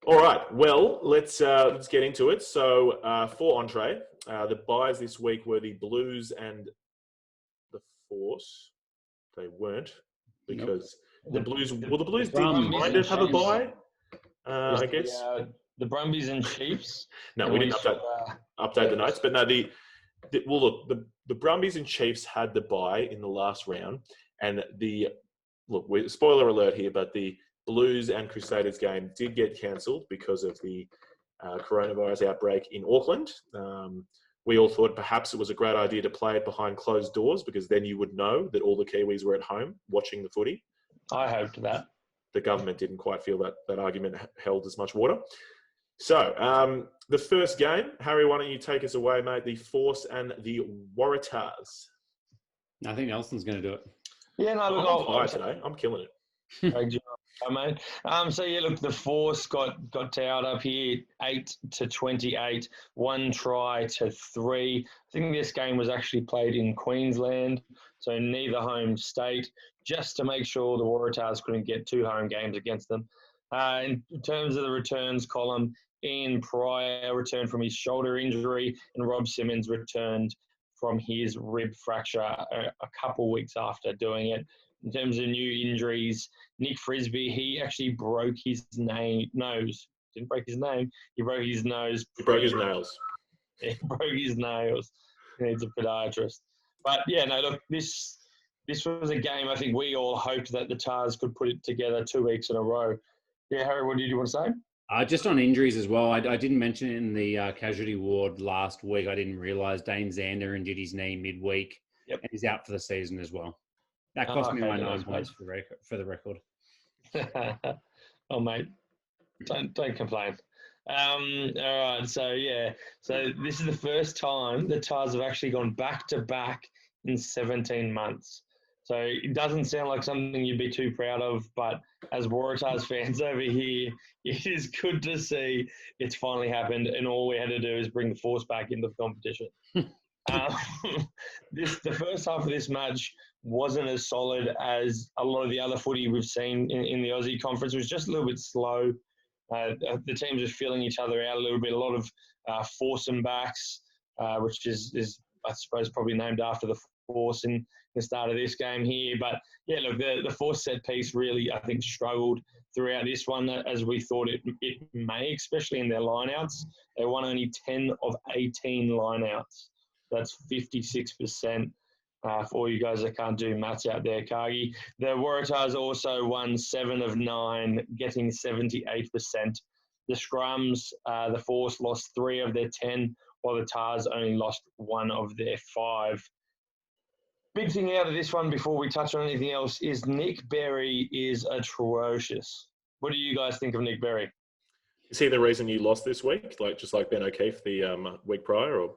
All right. Well, let's get into it. So for entree, the buys this week were the Blues and the Force. They weren't because the Blues. Well, the Blues did kind of have a buy. I guess the Brumbies and Chiefs. No, we didn't update the notes, but no, the Brumbies and Chiefs had the buy in the last round, and spoiler alert here, but the Blues and Crusaders game did get cancelled because of the coronavirus outbreak in Auckland. We all thought perhaps it was a great idea to play it behind closed doors because then you would know that all the Kiwis were at home watching the footy. I hoped that. The government didn't quite feel that argument held as much water. So, the first game, Harry, why don't you take us away, mate? The Force and the Waratahs. I think Nelson's going to do it. Yeah, no, look, I'm on fire today. I'm killing it. Great job, mate. So yeah, look, the Force got towed up here, 8-28, 1 try to 3. I think this game was actually played in Queensland, so neither home state, just to make sure the Waratahs couldn't get 2 home games against them. In terms of the returns column, Ian Pryor returned from his shoulder injury, and Rob Simmons returned from his rib fracture a couple weeks after doing it. In terms of new injuries, Nick Frisby, he actually broke his nose. Didn't break his name. He broke his nose. He broke his nails. He broke his nails. He needs a podiatrist. But, yeah, no, look, this was a game I think we all hoped that the Tars could put it together 2 weeks in a row. Yeah, Harry, what did you want to say? Just on injuries as well, I didn't mention it in the casualty ward last week. I didn't realise Dane Zander injured his knee midweek and he's out for the season as well. That cost me my 9 points for the record. Oh, mate, don't complain. All right, so this is the first time the Tars have actually gone back-to-back in 17 months. So it doesn't sound like something you'd be too proud of, but as Waratahs fans over here, it is good to see it's finally happened, and all we had to do is bring the Force back into the competition. The first half of this match wasn't as solid as a lot of the other footy we've seen in the Aussie conference. It was just a little bit slow. The teams are feeling each other out a little bit. A lot of foursome backs, which is I suppose probably named after the Force in the start of this game here. But yeah, look, the Force set piece really, I think, struggled throughout this one as we thought it may, especially in their lineouts. They won only 10 of 18 lineouts. That's 56%. For all you guys that can't do maths out there, Cargie. The Waratahs also won 7 of 9, getting 78%. The Scrums, the Force lost 3 of their 10, while the Tars only lost 1 of their 5. Big thing out of this one before we touch on anything else is Nick Berry is atrocious. What do you guys think of Nick Berry? Is he the reason you lost this week? Just like Ben O'Keefe the week prior? Or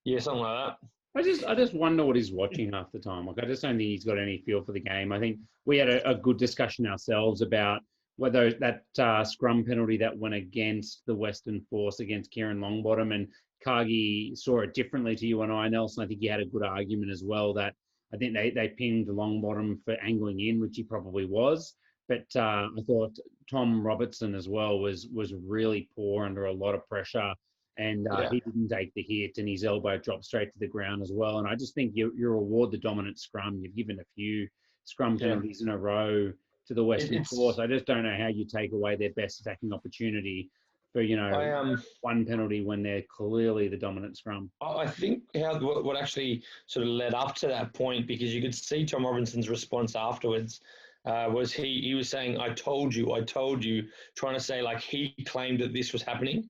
yeah, something like that. I just wonder what he's watching half the time. Like, I just don't think he's got any feel for the game. I think we had a good discussion ourselves about whether that scrum penalty that went against the Western Force against Kieran Longbottom, and Cargie saw it differently to you and I, Nelson. I think he had a good argument as well that I think they pinged Longbottom for angling in, which he probably was. But I thought Tom Robertson as well was really poor under a lot of pressure. And he didn't take the hit, and his elbow dropped straight to the ground as well. And I just think you reward the dominant scrum. You've given a few scrum penalties in a row to the Western Force. I just don't know how you take away their best attacking opportunity for, one penalty when they're clearly the dominant scrum. I think what actually sort of led up to that point, because you could see Tom Robinson's response afterwards, was he was saying, I told you, trying to say like he claimed that this was happening.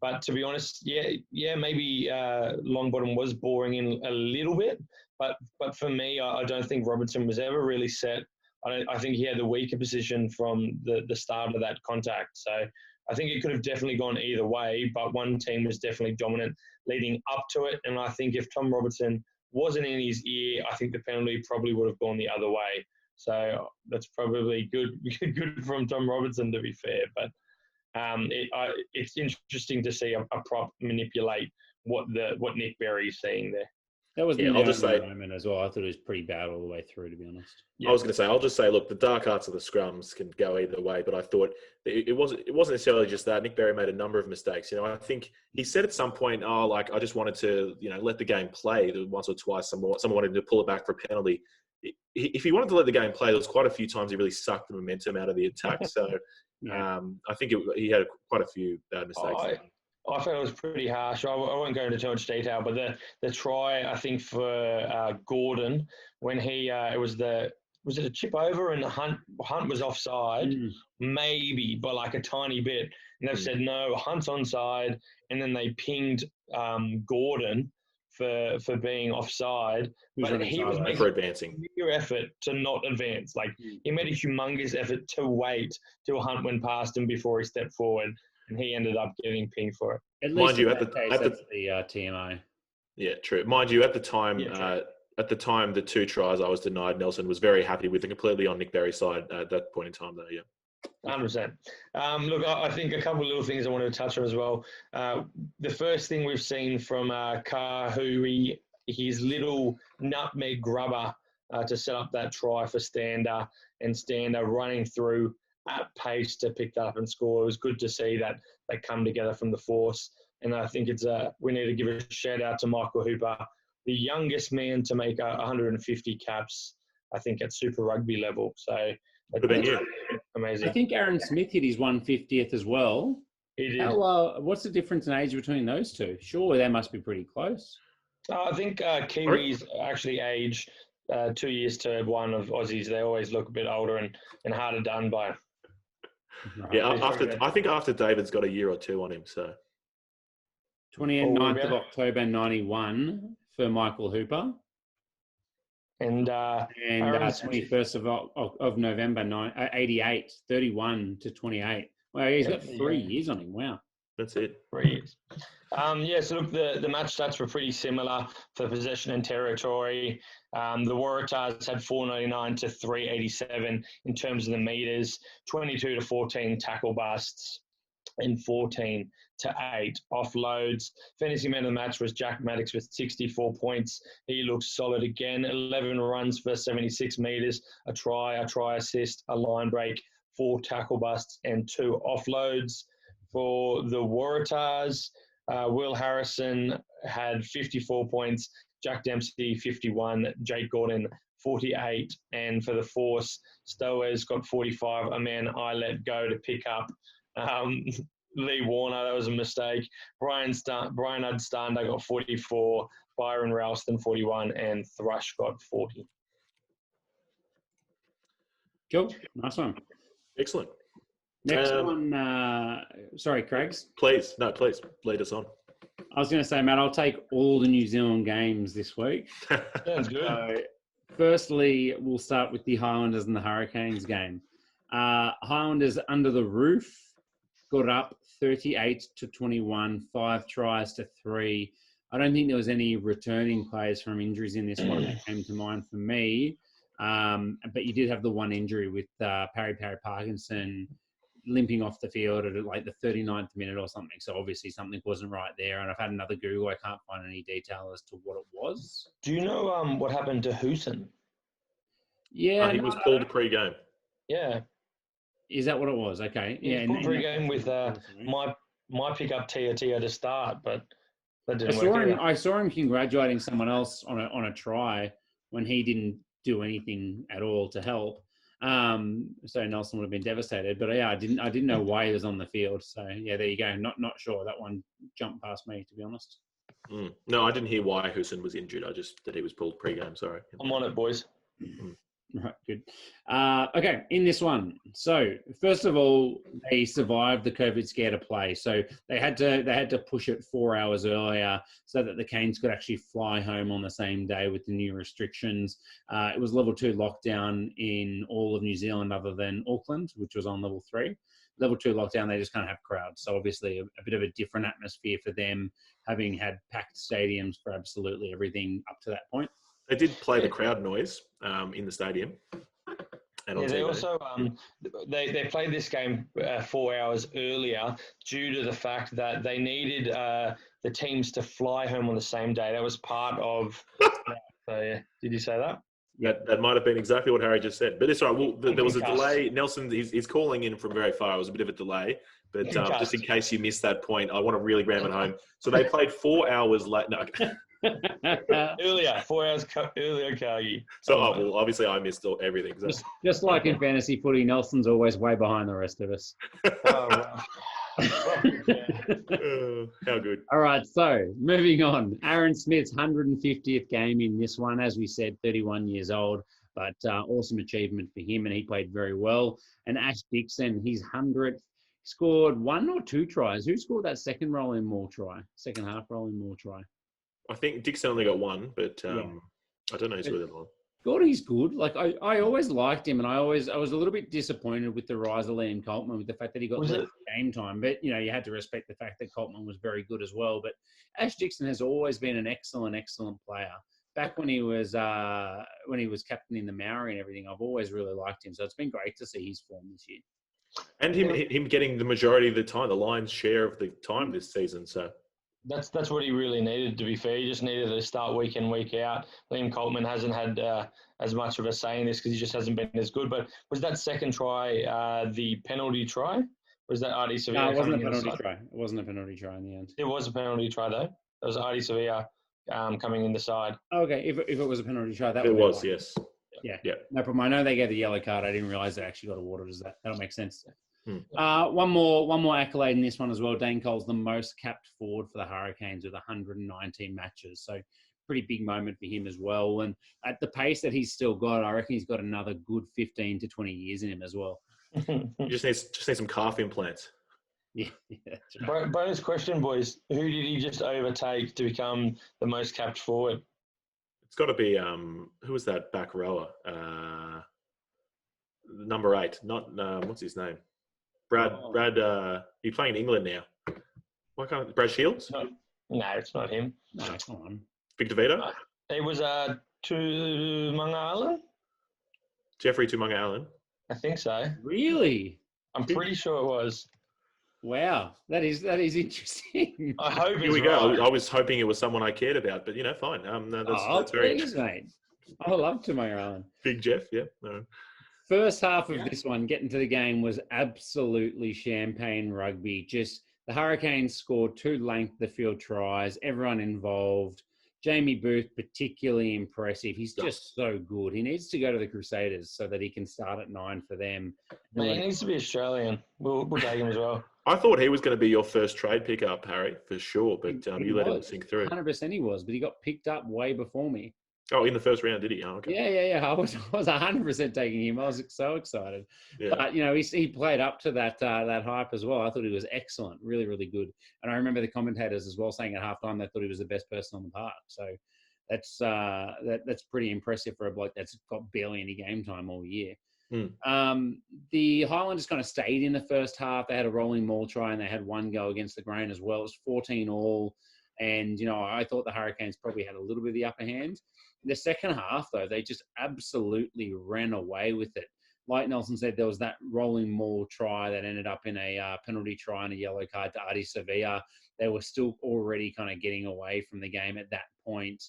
But to be honest, maybe Longbottom was boring in a little bit. But for me, I don't think Robertson was ever really set. I think he had the weaker position from the start of that contact. So I think it could have definitely gone either way, but one team was definitely dominant leading up to it. And I think if Tom Robertson wasn't in his ear, I think the penalty probably would have gone the other way. So that's probably good from Tom Robertson, to be fair. But it's interesting to see a prop manipulate what Nick Berry's seeing there. That was Yeah, the I'll just only say- moment as well. I thought it was pretty bad all the way through, to be honest. Yeah. I was going to say, I'll just say, look, the dark arts of the scrums can go either way, but I thought it wasn't necessarily just that. Nick Berry made a number of mistakes. I think he said at some point, I just wanted to, let the game play. Once or twice, someone wanted to pull it back for a penalty. If he wanted to let the game play, there was quite a few times he really sucked the momentum out of the attack. So Yeah. I think he had quite a few bad mistakes. I felt it was pretty harsh. I won't go into too much detail, but the try, I think, for Gordon, when he was it a chip over and Hunt was offside, maybe by like a tiny bit, and they've said no, Hunt's onside, and then they pinged Gordon for being offside, but he was making for advancing. a clear effort to not advance. Like he made a humongous effort to wait till Hunt went past him before he stepped forward. And he ended up getting pinged for it. At least Mind you, in at that the- case, at the- that's the TMO. Yeah, true. Mind you, at the time, Yeah, the 2 tries I was denied, Nelson was very happy with and completely on Nick Berry's side at that point in time, though. Yeah. 100%. Look, I think a couple of little things I wanted to touch on as well. The first thing we've seen from Kahui, his little nutmeg grubber to set up that try for Stander, and Stander running through at pace to pick that up and score. It was good to see that they come together from the force. And I think we need to give a shout out to Michael Hooper, the youngest man to make 150 caps, I think, at Super Rugby level. So Could have been you. amazing. I think Aaron Smith hit his 150th as well. He did. What's the difference in age between those two? Surely they must be pretty close. I think Kiwis actually age 2 years to one of Aussies. They always look a bit older and harder done by. Right. Yeah, I think after David's got a year or two on him, so 29th of October 91 for Michael Hooper, And Aaron Smith. 21st of November 88, 31 to 28. Well, he's got 3 years on him. Wow. that's it. 3 years. So look, the match stats were pretty similar for possession and territory. The Waratahs had 499 to 387 in terms of the meters, 22 to 14 tackle busts, and 14 to 8 offloads. Fantasy man of the match was Jack Maddox with 64 points. He looks solid again. 11 runs for 76 meters, a try assist, a line break, 4 tackle busts, and 2 offloads. For the Waratahs, Will Harrison had 54 points, Jack Dempsey 51, Jake Gordon 48, and for the Force, Stowers got 45, a man I let go to pick up. Lee Warner, that was a mistake. Brian Udstander got 44, Byron Ralston 41, and Thrush got 40. Cool. Nice one. Excellent. Next one. Sorry, Craigs. Please lead us on. I was going to say, Matt, I'll take all the New Zealand games this week. Sounds good. So, firstly, we'll start with the Highlanders and the Hurricanes game. Highlanders under the roof got up 38 to 21, 5 tries to 3. I don't think there was any returning players from injuries in this one that came to mind for me. But you did have the one injury with Parry Parkinson limping off the field at like the 39th minute or something. So obviously something wasn't right there. And I've had another Google. I can't find any detail as to what it was. Do you know what happened to Hoosen? Yeah. He was pulled pre-game. Yeah. Is that what it was? Okay. He was pulled pre-game with my pickup Tia to start, but that didn't work. I saw him congratulating someone else on a try when he didn't do anything at all to help. So Nelson would have been devastated. But yeah, I didn't know why he was on the field. So yeah, there you go. Not sure. That one jumped past me, to be honest. No, I didn't hear why Hoosen was injured. I just that he was pulled pre-game. Sorry. I'm on it, boys. Right, good. Okay, in this one. So first of all, they survived the COVID scare to play. So they had to push it 4 hours earlier so that the Canes could actually fly home on the same day with the new restrictions. It was level 2 lockdown in all of New Zealand other than Auckland, which was on level 3. Level 2 lockdown, they just can't have crowds. So obviously a bit of a different atmosphere for them, having had packed stadiums for absolutely everything up to that point. They did play the crowd noise in the stadium. And on Yeah, they TV. also they played this game 4 hours earlier due to the fact that they needed the teams to fly home on the same day. That was part of that. So yeah, did you say that? That might have been exactly what Harry just said. But it's all right. Well, there was a Concussed. delay. Nelson is calling in from very far. It was a bit of a delay. But just in case you missed that point, I want to really ram it home. So they played 4 hours late. No. Earlier, 4 hours earlier, Cargie. So, well, obviously I missed everything. So. Just like in fantasy footy, Nelson's always way behind the rest of us. Oh, wow. How good. All right, so moving on. Aaron Smith's 150th game in this one, as we said, 31 years old, but awesome achievement for him, and he played very well. And Ash Dixon, his 100th, scored 1 or 2 tries. Who scored that second rolling maul try? Second half rolling maul try? I think Dixon only got 1, but I don't know who's with it. Gordy's good. Like I always liked him, and I was a little bit disappointed with the rise of Liam Coleman with the fact that he got less game time. But you had to respect the fact that Coleman was very good as well. But Ash Dixon has always been an excellent player. Back when he was captain in the Maori and everything, I've always really liked him. So it's been great to see his form this year. And him getting the majority of the time, the lion's share of the time this season. So. That's what he really needed, to be fair. He just needed to start week in, week out. Liam Coleman hasn't had as much of a say in this because he just hasn't been as good. But was that second try the penalty try? Was that Artie Sevilla? No, it wasn't a penalty try. It wasn't a penalty try in the end. It was a penalty try, though. It was Artie Sevilla coming in the side. Okay, if it was a penalty try, that it was yes. Yeah, no problem. I know they gave the yellow card. I didn't realise they actually got awarded as that. That'll make sense. One more accolade in this one as well. Dane Cole's the most capped forward for the Hurricanes with 119 matches. So pretty big moment for him as well. And at the pace that he's still got, I reckon he's got another good 15 to 20 years in him as well. You just need some calf implants. Yeah. That's right. Bonus question, boys. Who did he just overtake to become the most capped forward? It's got to be who was that back rower? Number 8. Not what's his name? Brad, he's playing in England now. Why can't Brad Shields? No, it's not him. No, come on. Victor Vito? It was Tumunga Allen? Jeffrey Tumunga Allen? I think so. Really? I'm pretty sure it was. Wow, that is interesting. I hope Here we go. I was hoping it was someone I cared about, but fine. That's very interesting, mate. I love Tumunga Allen. Big Jeff, yeah. No. First half of this one, getting to the game, was absolutely champagne rugby. Just the Hurricanes scored 2 length the field tries, everyone involved. Jamie Booth, particularly impressive. He's just so good. He needs to go to the Crusaders so that he can start at 9 for them. He needs to be Australian. We'll take him as well. I thought he was going to be your first trade pickup, Harry, for sure, but you let him sink through. 100% he was, but he got picked up way before me. Oh, in the first round, did he? Oh, okay. Yeah. I was 100% taking him. I was so excited. Yeah. But, he played up to that hype as well. I thought he was excellent, really, really good. And I remember the commentators as well saying at halftime they thought he was the best person on the park. So that's pretty impressive for a bloke that's got barely any game time all year. The Highlanders kind of stayed in the first half. They had a rolling maul try and they had 1 go against the grain as well. It was 14 all. And, I thought the Hurricanes probably had a little bit of the upper hand. The second half, though, they just absolutely ran away with it. Like Nelson said, there was that rolling maul try that ended up in a penalty try and a yellow card to Artie Sevilla. They were still already kind of getting away from the game at that point.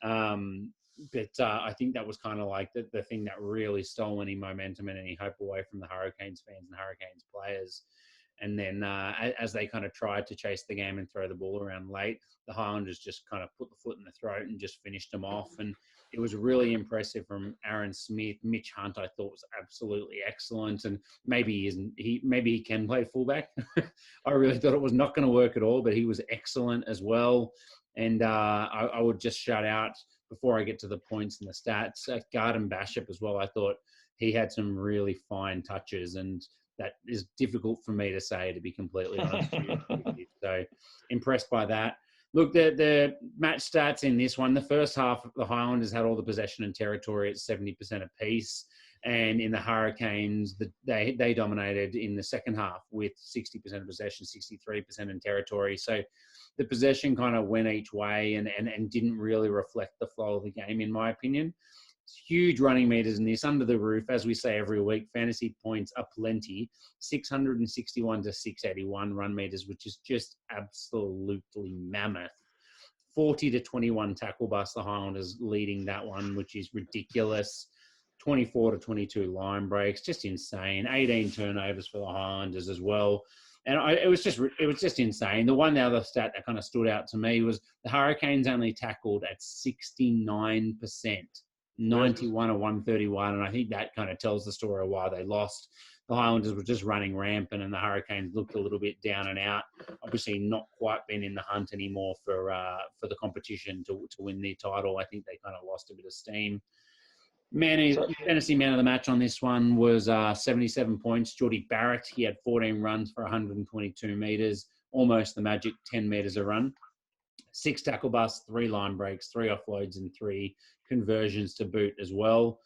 But I think that was kind of like the thing that really stole any momentum and any hope away from the Hurricanes fans and Hurricanes players. And then as they kind of tried to chase the game and throw the ball around late, the Highlanders just kind of put the foot in the throat and just finished them off. And it was really impressive from Aaron Smith. Mitch Hunt, I thought, was absolutely excellent. And maybe he can play fullback. I really thought it was not going to work at all, but he was excellent as well. And I would just shout out, before I get to the points and the stats, Garden Bashop as well. I thought he had some really fine touches, and that is difficult for me to say, to be completely honest with you. So impressed by that. Look, the match stats in this one, the first half, the Highlanders had all the possession and territory at 70% apiece. And in the Hurricanes, they dominated in the second half with 60% of possession, 63% in territory. So the possession kind of went each way and didn't really reflect the flow of the game, in my opinion. Huge running meters in this, under the roof, as we say every week. Fantasy points are plenty. 661 to 681 run meters, which is just absolutely mammoth. 40 to 21 tackle bust, the Highlanders leading that one, which is ridiculous. 24 to 22 line breaks, just insane. 18 turnovers for the Highlanders as well. And it was just insane. The other stat that kind of stood out to me was the Hurricanes only tackled at 69%, 91 or 131. And I think that kind of tells the story of why they lost. The Highlanders were just running rampant and the Hurricanes looked a little bit down and out. Obviously not quite been in the hunt anymore for the competition to win their title. I think they kind of lost a bit of steam. Fantasy man of the match on this one was 77 points. Geordie Barrett, he had 14 runs for 122 metres, almost the magic 10 metres a run. 6 tackle busts, 3 line breaks, 3 offloads and 3 conversions to boot as well.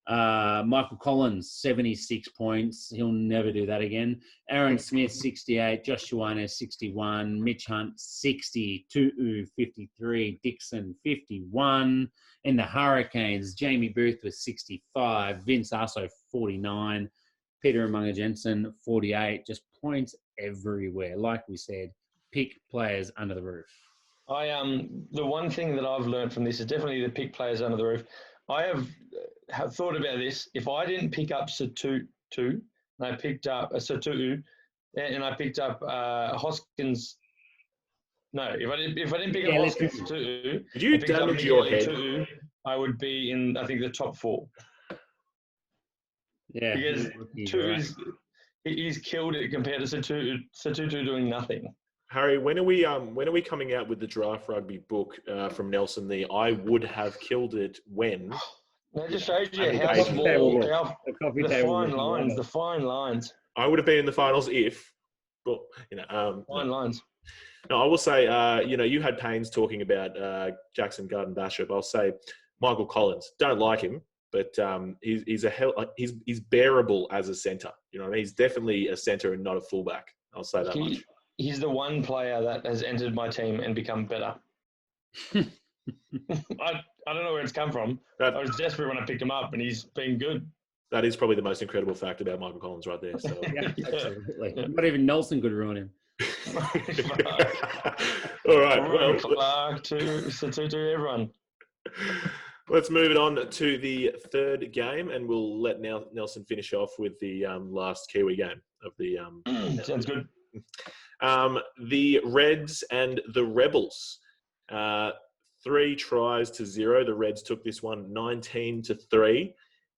Michael Collins, 76 points. He'll never do that again. Aaron Smith, 68. Josh Ioane, 61. Mitch Hunt, 60. Tu'u, 53. Dixon, 51. In the Hurricanes, Jamie Booth was 65. Vince Aso, 49. Peter Umaga-Jensen, 48. Just points everywhere. Like we said, pick players under the roof. The one thing that I've learned from this is definitely the pick players under the roof. I have thought about this. If I didn't pick up Satutu, and I picked up Satutu, and I picked up Hoskins. No, if I didn't pick up Hoskins Satutu, did you damage your head? Tu'u, I would be in, I think, the top 4. Yeah, because he's killed it compared to Satutu doing nothing. Harry, when are we coming out with the Draft Rugby book from Nelson? The I would have killed it when. That just shows you how small, the fine lines. I would have been in the finals if, but fine lines. No, I will say, you had pains talking about Jackson Garden-Bachop. I'll say Michael Collins. Don't like him, but he's bearable as a centre. You know what I mean? He's definitely a centre and not a fullback. I'll say that much. He's the one player that has entered my team and become better. I don't know where it's come from. I was desperate when I picked him up, and he's been good. That is probably the most incredible fact about Michael Collins right there. So. Yeah, absolutely. Not even Nelson could ruin him. All right. Well, Clark to everyone. Let's move it on to the third game, and we'll let Nelson finish off with the last Kiwi game of the. Sounds good. The Reds and the Rebels. 3 tries to 0. The Reds took this one 19-3.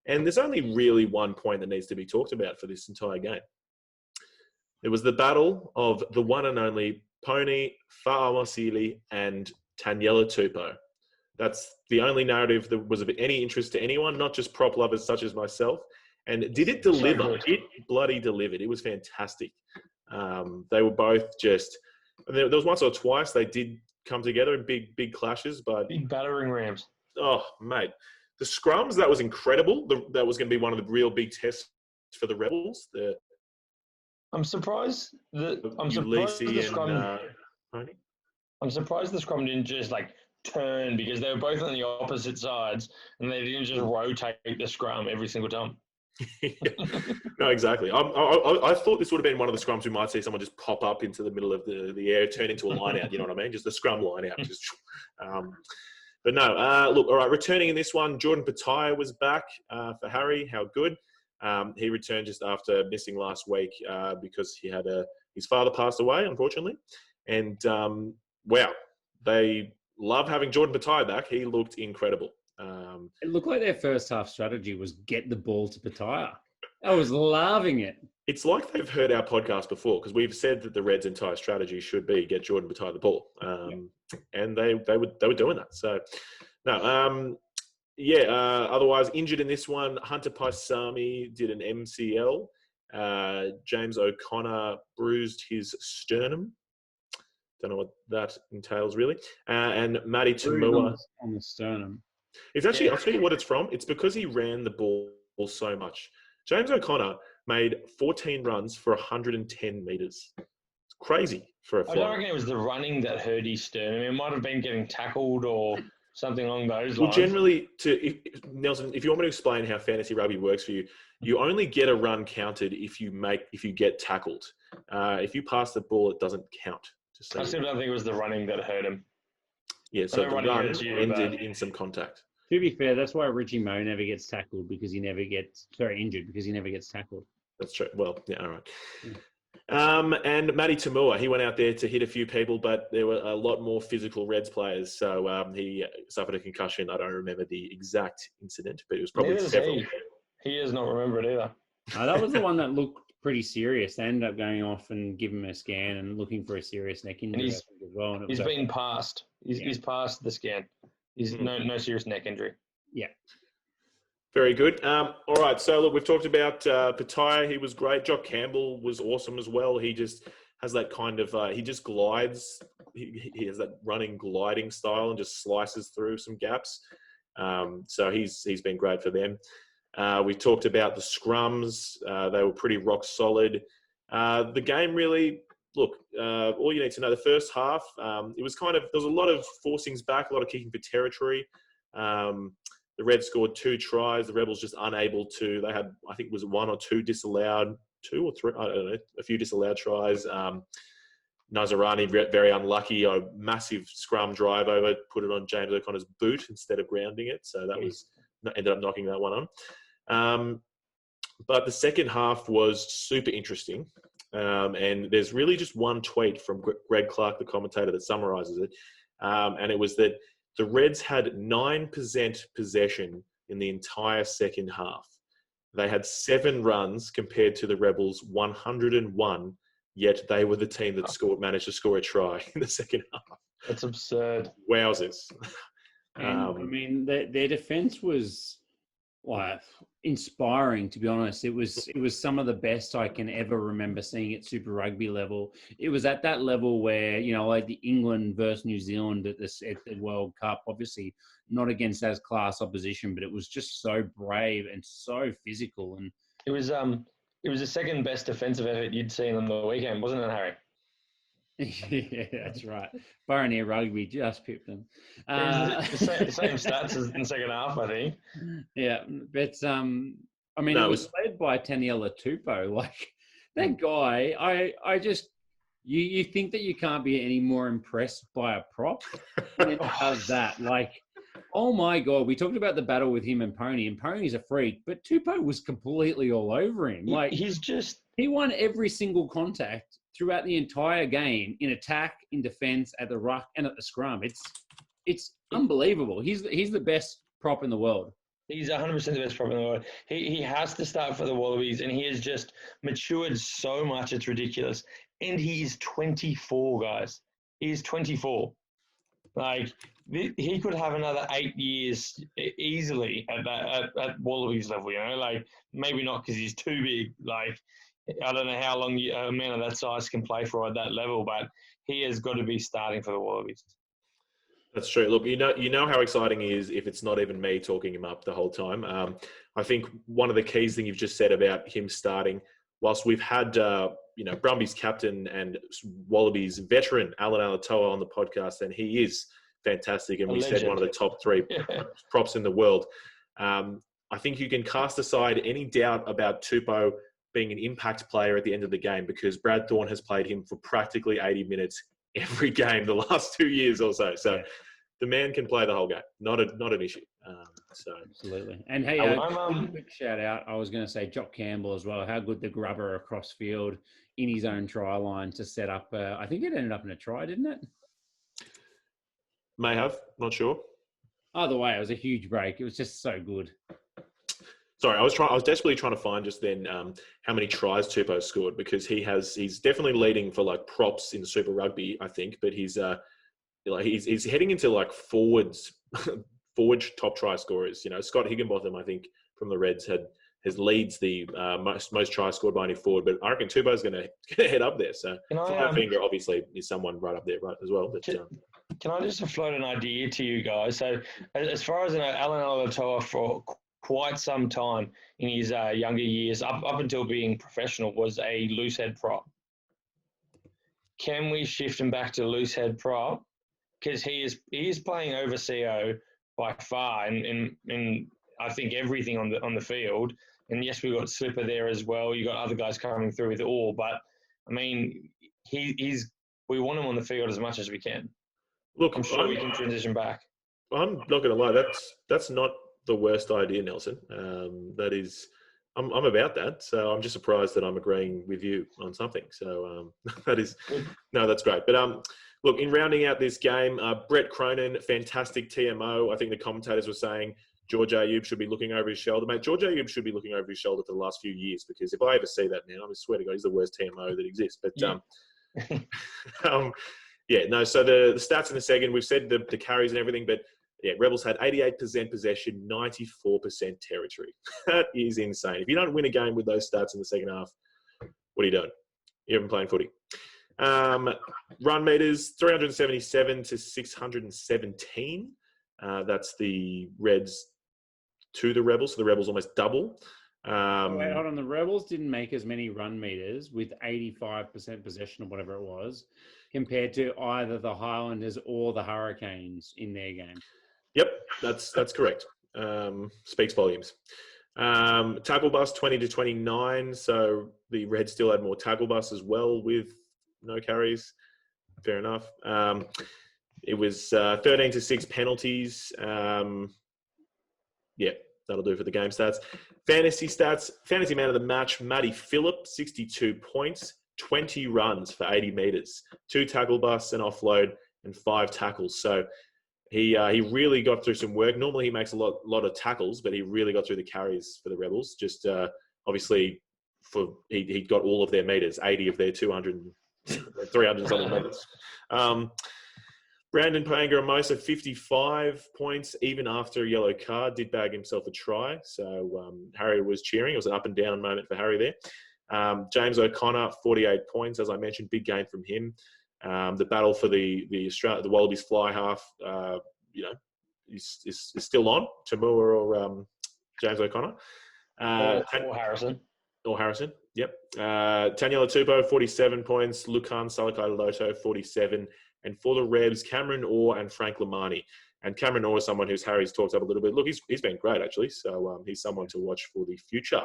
And there's only really one point that needs to be talked about for this entire game. It was the battle of the one and only Pony, Fa'amasili, and Taniela Tupou. That's the only narrative that was of any interest to anyone, not just prop lovers such as myself. And did it deliver? It bloody delivered. It was fantastic. They were both just... There was once or twice they did come together in big clashes, but... Big battering rams. Oh, mate. The scrums, that was incredible. That was going to be one of the real big tests for the Rebels. I'm surprised the scrum didn't just turn, because they were both on the opposite sides and they didn't just rotate the scrum every single time. No, exactly. I thought this would have been one of the scrums we might see someone just pop up into the middle of the air, turn into a line out. You know what I mean? Just the scrum line out. Just, but no, look, all right. Returning in this one, Jordan Petaia was back for Harry. How good. He returned just after missing last week because he had his father passed away, unfortunately. And wow, they love having Jordan Petaia back. He looked incredible. It looked like their first half strategy was get the ball to Petaia. I was loving it. It's like they've heard our podcast before, because we've said that the Reds' entire strategy should be get Jordan Petaia the ball, and they were doing that. So no, otherwise injured in this one, Hunter Paisami did an MCL. James O'Connor bruised his sternum. Don't know what that entails really. And Matty Tamua on the sternum. It's actually, I'll tell you what it's from. It's because he ran the ball so much. James O'Connor made 14 runs for 110 metres. It's crazy for a fly. I don't reckon it was the running that hurt his sternum. It might have been getting tackled or something along those Well, lines. generally, Nelson, if you want me to explain how fantasy rugby works for you, you only get a run counted if you get tackled. If you pass the ball, it doesn't count. I still don't think it was the running that hurt him. Yeah, so the running run hurts you, ended but- in some contact. To be fair, that's why Richie Moe never gets tackled because he never gets injured because he never gets tackled. That's true. Well, yeah, all right. Yeah. And Matty Tamua, he went out there to hit a few people, but there were a lot more physical Reds players. So he suffered a concussion. I don't remember the exact incident, but it was probably Neither does several. He does not remember it either. That was the one that looked pretty serious. They ended up going off and giving him a scan and looking for a serious neck injury he's- I think, as well. And it He's was been passed. He's passed the scan. He's no serious neck injury. Very good. All right. So, look, we've talked about Pattaya. He was great. Jock Campbell was awesome as well. He just has that kind of, he just glides. He has that running, gliding style and just slices through some gaps. So he's been great for them. We talked about the scrums. They were pretty rock solid. The game really, look, all you need to know, the first half, it was kind of, there was a lot of forcings back, a lot of kicking for territory. The Reds scored 2 tries. The Rebels just unable to. They had, I think it was 1 or 2 disallowed, 2 or 3, I don't know, a few disallowed tries. Nazarani, very unlucky. A massive scrum drive over, put it on James O'Connor's boot instead of grounding it. So that was, ended up knocking that one on. But the second half was super interesting. And there's really just one tweet from Greg Clark, the commentator, that summarises it. And it was that the Reds had 9% possession in the entire second half. They had 7 runs compared to the Rebels' 101, yet they were the team that managed to score a try in the second half. That's absurd. Wowzers. And, I mean, their defense was inspiring, to be honest. It was some of the best I can ever remember seeing at Super Rugby level. It was at that level where, like the England versus New Zealand at the World Cup, obviously not against as class opposition, but it was just so brave and so physical. And it was the second best defensive effort you'd seen on the weekend, wasn't it, Harry? Yeah, that's right. Pioneer Rugby just pipped them. The same stats as in the second half, I think. Yeah, but I mean, it was led by Taniela Tupou. Like that guy, I just you think that you can't be any more impressed by a prop than it does that. Like, oh my God, we talked about the battle with him and Pony, and Pony's a freak, but Tupou was completely all over him. Like he won every single contact throughout the entire game, in attack, in defence, at the ruck, and at the scrum. It's unbelievable. He's the best prop in the world. He's 100% the best prop in the world. He has to start for the Wallabies, and he has just matured so much, it's ridiculous. And he's 24, guys. He's 24. Like, he could have another 8 years easily at Wallabies level, Like, maybe not because he's too big. Like, I don't know how long a man of that size can play for at that level, but he has got to be starting for the Wallabies. That's true. Look, you know how exciting he is if it's not even me talking him up the whole time. I think one of the keys thing you've just said about him starting, whilst we've had Brumbies captain and Wallabies veteran Alan Aotearoa on the podcast, and he is fantastic, and we said one of the top 3 props in the world. I think you can cast aside any doubt about Tupou being an impact player at the end of the game, because Brad Thorne has played him for practically 80 minutes every game the last 2 years or so. So the man can play the whole game. Not an issue. Absolutely. And hey, quick shout out. I was going to say Jock Campbell as well. How good the grubber across field in his own try line to set up. I think it ended up in a try, didn't it? May have. Not sure. Either way, it was a huge break. It was just so good. Sorry, I was desperately trying to find just then how many tries Tupou scored, because he's definitely leading for like props in Super Rugby, I think, but he's heading into like forward top try scorers. Scott Higginbotham, I think, from the Reds has leads the most tries scored by any forward, but I reckon Tupou's going to head up there. So Finger obviously is someone right up there, right, as well. But can I just float an idea to you guys? So as far as Alan Aotearoa for quite some time in his younger years, up until being professional, was a loose head prop. Can we shift him back to loose head prop because he is playing over CO by far in I think everything on the field. And yes, we've got Slipper there as well. You got other guys coming through with all, but I mean, we want him on the field as much as we can. Look, I'm sure we can transition back. I'm not going to lie. That's not the worst idea, Nelson. That is, I'm about that. So I'm just surprised that I'm agreeing with you on something. So that's great. But look, in rounding out this game, Brett Cronin, fantastic TMO. I think the commentators were saying George Ayoub should be looking over his shoulder. Mate, George Ayoub should be looking over his shoulder for the last few years, because if I ever see that man, I swear to God, he's the worst TMO that exists. But so the stats in the second, we've said the carries and everything, but yeah, Rebels had 88% possession, 94% territory. That is insane. If you don't win a game with those stats in the second half, what are you doing? You haven't playing footy. Run meters, 377 to 617. That's the Reds to the Rebels. So the Rebels almost double. Wait, hold on. The Rebels didn't make as many run meters with 85% possession or whatever it was, compared to either the Highlanders or the Hurricanes in their game. Yep, that's correct. Speaks volumes. Tackle bus 20 to 29. So the Reds still had more tackle bus as well with no carries. Fair enough. It was 13 to 6 penalties. That'll do for the game stats. Fantasy stats. Fantasy man of the match, Matty Phillip, 62 points, 20 runs for 80 metres, 2 tackle busts, an offload, and 5 tackles. So he really got through some work. Normally he makes a lot of tackles, but he really got through the carries for the Rebels. Just obviously he got all of their metres, 80 of their 200, 300 something metres. Brandon Paenga-Amosa, 55 points, even after a yellow card, did bag himself a try. So Harry was cheering. It was an up and down moment for Harry there. James O'Connor, 48 points. As I mentioned, big game from him. The battle for the Wallabies fly half, is still on. Tamua or James O'Connor. Or Harrison. Or Harrison, yep. Taniela Tupou, 47 points. Lukan Salakaia-Loto, 47. And for the Rebs, Cameron Orr and Frank Lamani. And Cameron Orr is someone who's Harry's talked up a little bit. Look, he's been great, actually. So he's someone to watch for the future.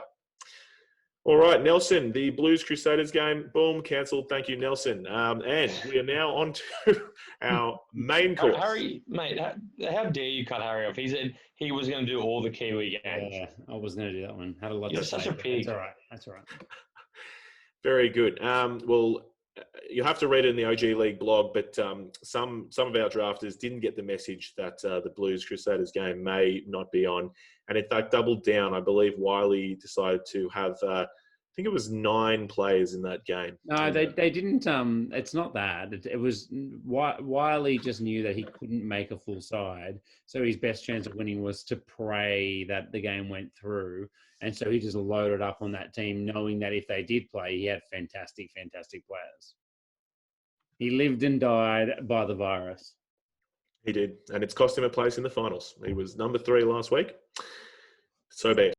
All right, Nelson, the Blues Crusaders game, boom, cancelled. Thank you, Nelson. And we are now on to our main course. Harry, mate, how dare you cut Harry off? He said he was going to do all the Kiwi games. Yeah, I was going to do that one. Had a lot You're to say. such a pig. That's all right. Very good. Well, you'll have to read it in the OG League blog, but some of our drafters didn't get the message that the Blues Crusaders game may not be on, and in fact doubled down. I believe Wiley decided to have, I think it was 9 players in that game. No, they didn't. It's not that. It was Wiley just knew that he couldn't make a full side, so his best chance of winning was to pray that the game went through. And so he just loaded up on that team, knowing that if they did play, he had fantastic, fantastic players. He lived and died by the virus. He did. And it's cost him a place in the finals. He was number 3 last week. So bad.